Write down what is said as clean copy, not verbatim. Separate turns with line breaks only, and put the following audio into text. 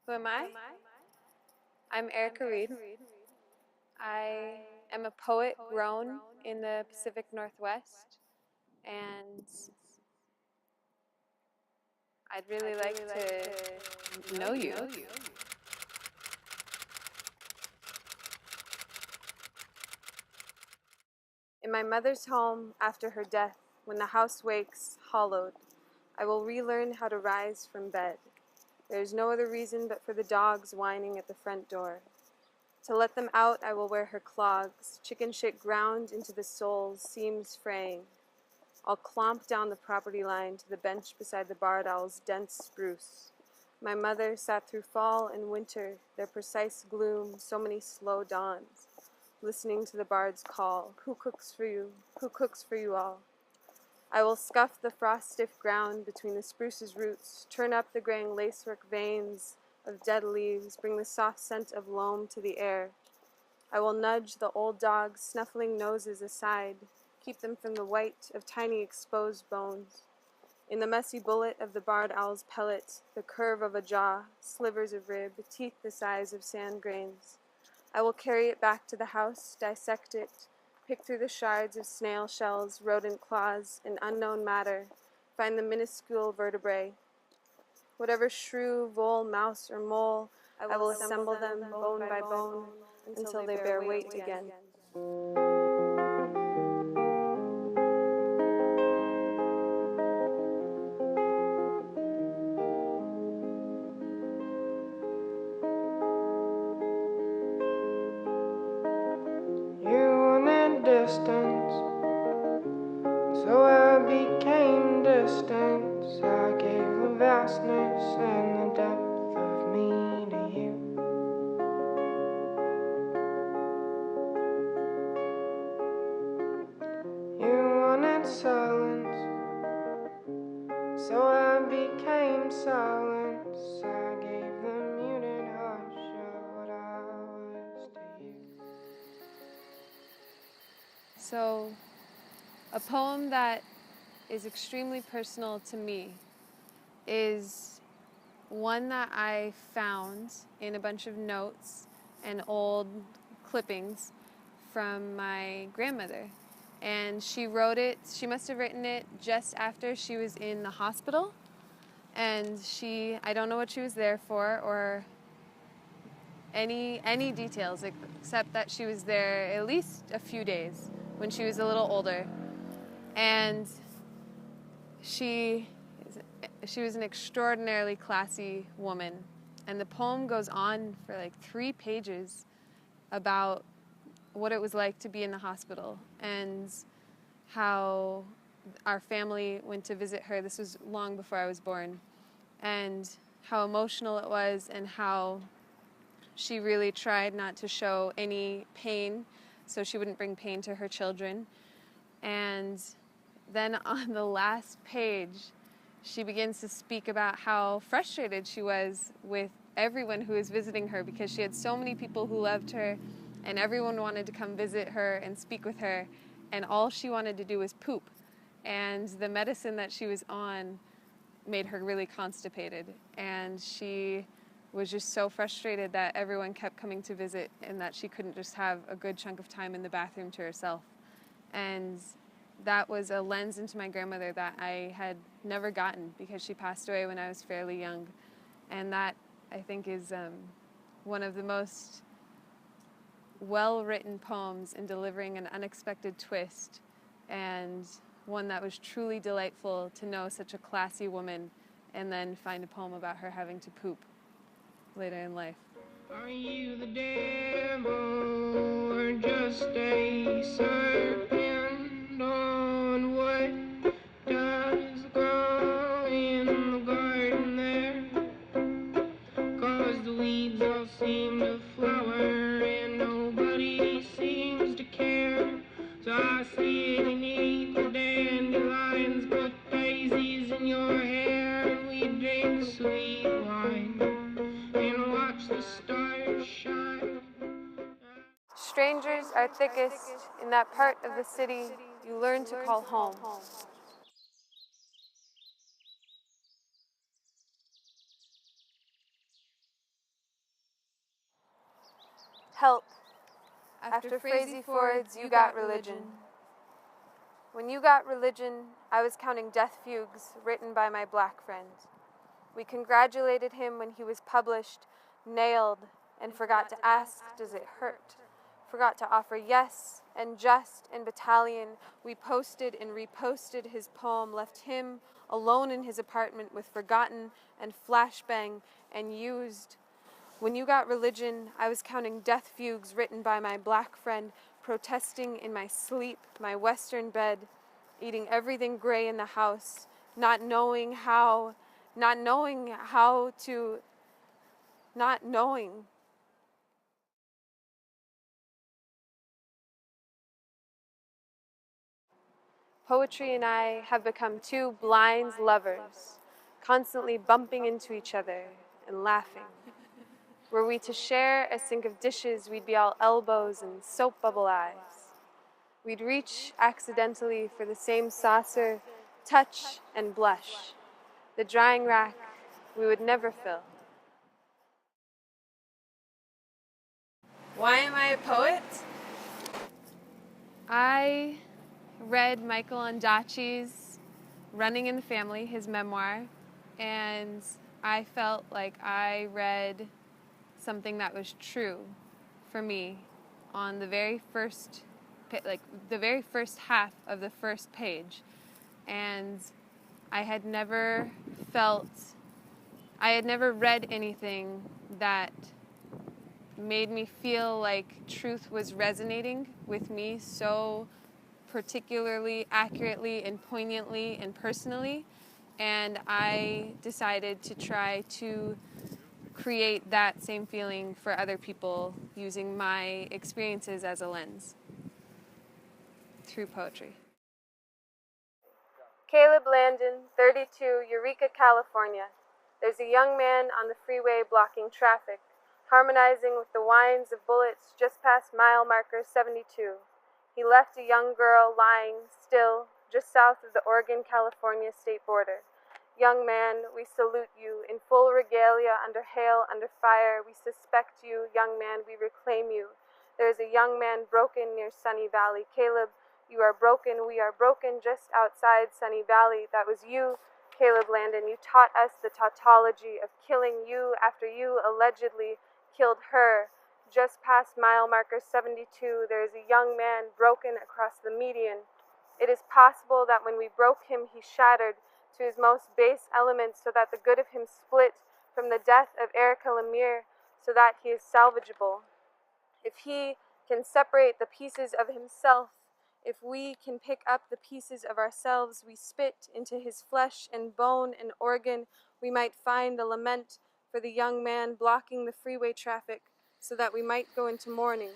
Who am I? I'm Yreka Reed. I am a poet grown in the Pacific Northwest, and I'd really like to know you. In my mother's home after her death, when the house wakes, hollowed, I will relearn how to rise from bed. There is no other reason but for the dogs whining at the front door. To let them out, I will wear her clogs, chicken shit ground into the soles, seams fraying. I'll clomp down the property line to the bench beside the barred owl's dense spruce. My mother sat through fall and winter, their precise gloom, so many slow dawns, listening to the bard's call, who cooks for you? Who cooks for you all? I will scuff the frost-stiff ground between the spruce's roots, turn up the graying lacework veins of dead leaves, bring the soft scent of loam to the air. I will nudge the old dogs' snuffling noses aside, keep them from the white of tiny exposed bones. In the messy bullet of the barred owl's pellet, the curve of a jaw, slivers of rib, teeth the size of sand grains. I will carry it back to the house, dissect it, pick through the shards of snail shells, rodent claws, and unknown matter, find the minuscule vertebrae. Whatever shrew, vole, mouse, or mole, I will assemble them bone by bone until they bear weight again.
Distance, so I became distance. I gave the vastness and the depth of me to you. You wanted silence, so I became silence. I gave the muted hush of what I was to you.
So, a poem that is extremely personal to me is one that I found in a bunch of notes and old clippings from my grandmother. And she wrote it, she must have written it just after she was in the hospital. And I don't know what she was there for or any details except that she was there at least a few days when she was a little older. And she was an extraordinarily classy woman. And the poem goes on for like 3 pages about what it was like to be in the hospital and how our family went to visit her. This was long before I was born. And how emotional it was and how she really tried not to show any pain so she wouldn't bring pain to her children. And then on the last page, she begins to speak about how frustrated she was with everyone who was visiting her because she had so many people who loved her and everyone wanted to come visit her and speak with her, and all she wanted to do was poop. And the medicine that she was on made her really constipated, and she was just so frustrated that everyone kept coming to visit and that she couldn't just have a good chunk of time in the bathroom to herself. And that was a lens into my grandmother that I had never gotten because she passed away when I was fairly young. And that, I think, is one of the most well-written poems in delivering an unexpected twist, and one that was truly delightful to know such a classy woman and then find a poem about her having to poop later in life.
Are you the devil or just a serpent on what does grow in the garden there? 'Cause the weeds all seem to flower and nobody seems to care. So I see it in equal dandelions, put daisies in your hair, and we drink sweet wine and watch the stars shine.
Strangers are thickest in that part of the city you learn to call home. Help. After Frazee Ford's You Got Religion. When you got religion, I was counting death fugues written by my black friend. We congratulated him when he was published, nailed, and forgot to ask, does it hurt? Forgot to offer yes and just and battalion. We posted and reposted his poem, left him alone in his apartment with forgotten and flashbang and used. When you got religion, I was counting death fugues written by my black friend, protesting in my sleep, my western bed, eating everything gray in the house, not knowing. Poetry and I have become two blind lovers, constantly bumping into each other and laughing. Were we to share a sink of dishes, we'd be all elbows and soap bubble eyes. We'd reach accidentally for the same saucer, touch and blush. The drying rack we would never fill. Why am I a poet? I read Michael Ondaatje's Running in the Family, his memoir, and I felt like I read something that was true for me on the very first half of the first page. And I had never read anything that made me feel like truth was resonating with me so particularly, accurately, and poignantly and personally. And I decided to try to create that same feeling for other people using my experiences as a lens through poetry. Kaleb, Landon, 32, Yreka, California. There's a young man on the freeway blocking traffic, harmonizing with the whines of bullets just past mile marker 72. He left a young girl lying still just south of the Oregon-California state border. Young man, we salute you. In full regalia, under hail, under fire, we suspect you. Young man, we reclaim you. There is a young man broken near Sunny Valley. Kaleb, you are broken. We are broken just outside Sunny Valley. That was you, Kaleb Landon. You taught us the tautology of killing you after you allegedly killed her. Just past mile marker 72, there is a young man broken across the median. It is possible that when we broke him, he shattered to his most base elements so that the good of him split from the death of Yreka so that he is salvageable. If he can separate the pieces of himself, if we can pick up the pieces of ourselves we spit into his flesh and bone and organ, we might find the lament for the young man blocking the freeway traffic so that we might go into mourning.